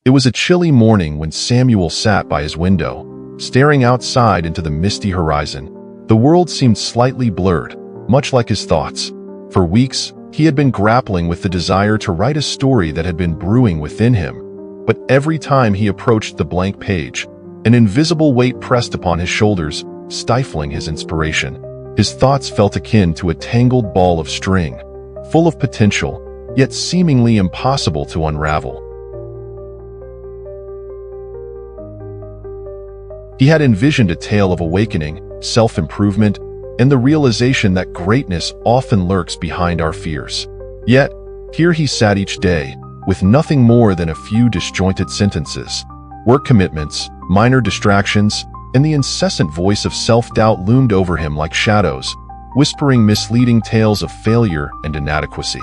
It was a chilly morning when Samuel sat by his window, staring outside into the misty horizon. The world seemed slightly blurred, much like his thoughts. For weeks, he had been grappling with the desire to write a story that had been brewing within him. But every time he approached the blank page, an invisible weight pressed upon his shoulders, stifling his inspiration. His thoughts felt akin to a tangled ball of string, full of potential, yet seemingly impossible to unravel. He had envisioned a tale of awakening, self-improvement, and the realization that greatness often lurks behind our fears. Yet, here he sat each day, with nothing more than a few disjointed sentences. Work commitments, minor distractions, and the incessant voice of self-doubt loomed over him like shadows, whispering misleading tales of failure and inadequacy.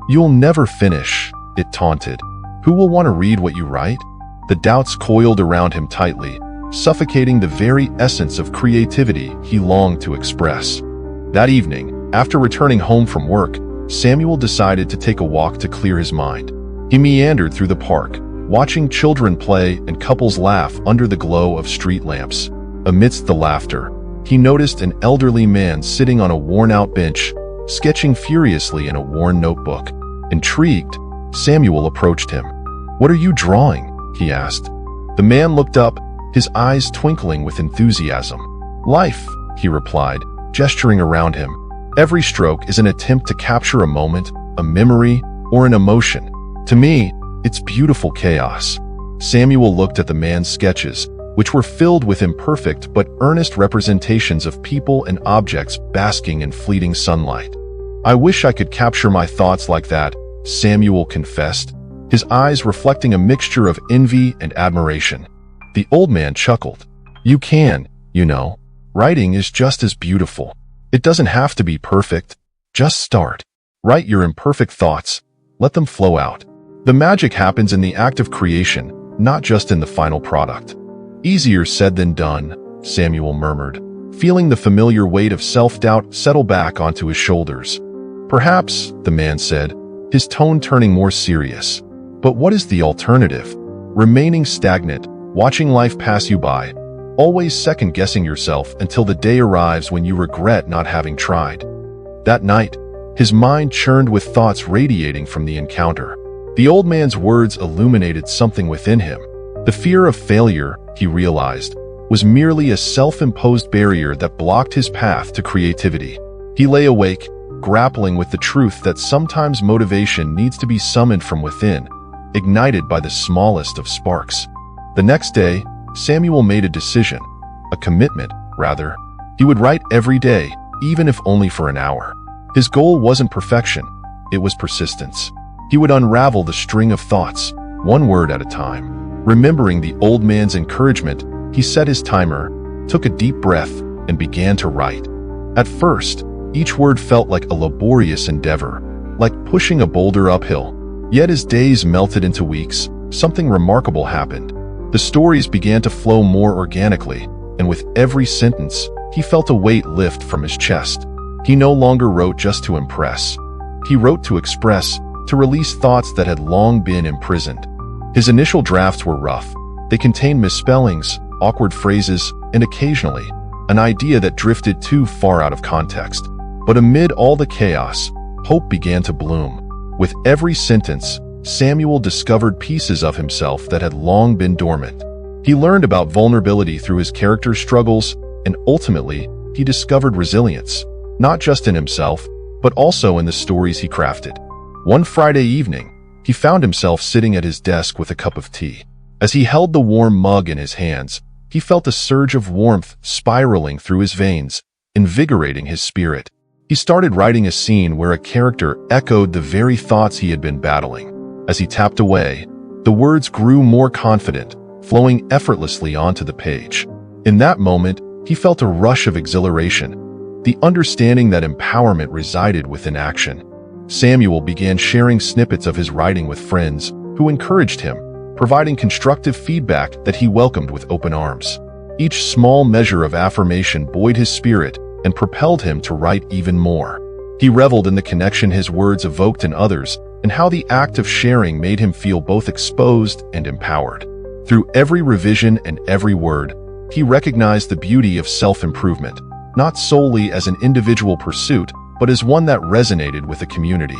"You'll never finish," it taunted. "Who will want to read what you write?" The doubts coiled around him tightly, suffocating the very essence of creativity he longed to express. That evening, after returning home from work, Samuel decided to take a walk to clear his mind. He meandered through the park, watching children play and couples laugh under the glow of street lamps. Amidst the laughter, he noticed an elderly man sitting on a worn-out bench, sketching furiously in a worn notebook. Intrigued, Samuel approached him. "What are you drawing?" he asked. The man looked up, his eyes twinkling with enthusiasm. "Life," he replied, gesturing around him. "Every stroke is an attempt to capture a moment, a memory, or an emotion. To me, it's beautiful chaos." Samuel looked at the man's sketches, which were filled with imperfect but earnest representations of people and objects basking in fleeting sunlight. "I wish I could capture my thoughts like that," Samuel confessed, his eyes reflecting a mixture of envy and admiration. The old man chuckled. "You can, you know. Writing is just as beautiful. It doesn't have to be perfect. Just start. Write your imperfect thoughts. Let them flow out. The magic happens in the act of creation, not just in the final product." "Easier said than done," Samuel murmured, feeling the familiar weight of self-doubt settle back onto his shoulders. "Perhaps," the man said, his tone turning more serious. "But what is the alternative? Remaining stagnant, watching life pass you by, always second-guessing yourself until the day arrives when you regret not having tried." That night, his mind churned with thoughts radiating from the encounter. The old man's words illuminated something within him. The fear of failure, he realized, was merely a self-imposed barrier that blocked his path to creativity. He lay awake, grappling with the truth that sometimes motivation needs to be summoned from within, ignited by the smallest of sparks. The next day, Samuel made a decision, a commitment, rather. He would write every day, even if only for an hour. His goal wasn't perfection, it was persistence. He would unravel the string of thoughts, one word at a time. Remembering the old man's encouragement, he set his timer, took a deep breath, and began to write. At first, each word felt like a laborious endeavor, like pushing a boulder uphill. Yet as days melted into weeks, something remarkable happened. The stories began to flow more organically, and with every sentence, he felt a weight lift from his chest. He no longer wrote just to impress. He wrote to express, to release thoughts that had long been imprisoned. His initial drafts were rough. They contained misspellings, awkward phrases, and occasionally, an idea that drifted too far out of context. But amid all the chaos, hope began to bloom. With every sentence, Samuel discovered pieces of himself that had long been dormant. He learned about vulnerability through his character's struggles, and ultimately, he discovered resilience, not just in himself, but also in the stories he crafted. One Friday evening, he found himself sitting at his desk with a cup of tea. As he held the warm mug in his hands, he felt a surge of warmth spiraling through his veins, invigorating his spirit. He started writing a scene where a character echoed the very thoughts he had been battling. As he tapped away, the words grew more confident, flowing effortlessly onto the page. In that moment, he felt a rush of exhilaration, the understanding that empowerment resided within action. Samuel began sharing snippets of his writing with friends who encouraged him, providing constructive feedback that he welcomed with open arms. Each small measure of affirmation buoyed his spirit and propelled him to write even more. He reveled in the connection his words evoked in others, and how the act of sharing made him feel both exposed and empowered. Through every revision and every word, he recognized the beauty of self-improvement, not solely as an individual pursuit, but as one that resonated with a community.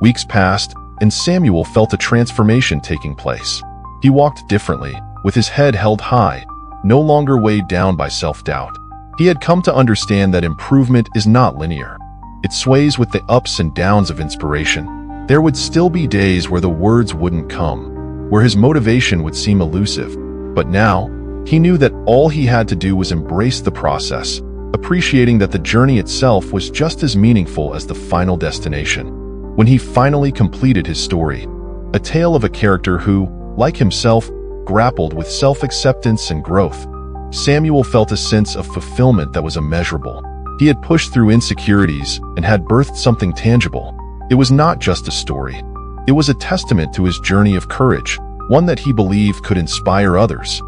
Weeks passed, and Samuel felt a transformation taking place. He walked differently, with his head held high, no longer weighed down by self-doubt. He had come to understand that improvement is not linear. It sways with the ups and downs of inspiration. There would still be days where the words wouldn't come, where his motivation would seem elusive. But now, he knew that all he had to do was embrace the process, appreciating that the journey itself was just as meaningful as the final destination. When he finally completed his story, a tale of a character who, like himself, grappled with self-acceptance and growth, Samuel felt a sense of fulfillment that was immeasurable. He had pushed through insecurities and had birthed something tangible. It was not just a story. It was a testament to his journey of courage, one that he believed could inspire others.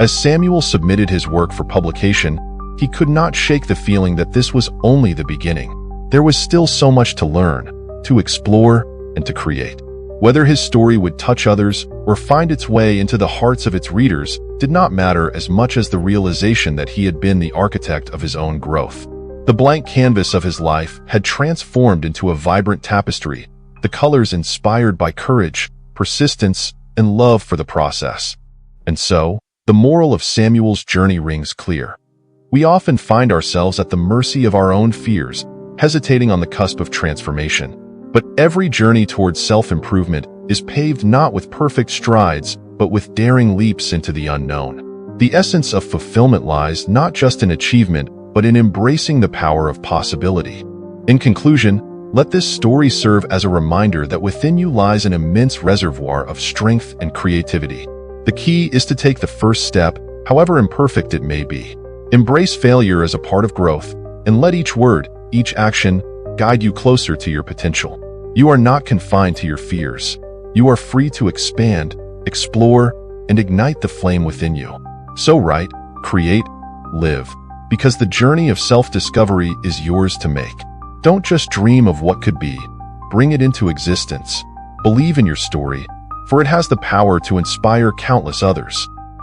As Samuel submitted his work for publication, he could not shake the feeling that this was only the beginning. There was still so much to learn, to explore, and to create. Whether his story would touch others or find its way into the hearts of its readers did not matter as much as the realization that he had been the architect of his own growth. The blank canvas of his life had transformed into a vibrant tapestry, the colors inspired by courage, persistence, and love for the process. And so, the moral of Samuel's journey rings clear. We often find ourselves at the mercy of our own fears, hesitating on the cusp of transformation. But every journey towards self-improvement is paved not with perfect strides, but with daring leaps into the unknown. The essence of fulfillment lies not just in achievement, but in embracing the power of possibility. In conclusion, let this story serve as a reminder that within you lies an immense reservoir of strength and creativity. The key is to take the first step, however imperfect it may be. Embrace failure as a part of growth, and let each word, each action, guide you closer to your potential. You are not confined to your fears. You are free to expand, explore, and ignite the flame within you. So write, create, live, because the journey of self-discovery is yours to make. Don't just dream of what could be, bring it into existence. Believe in your story, for it has the power to inspire countless others.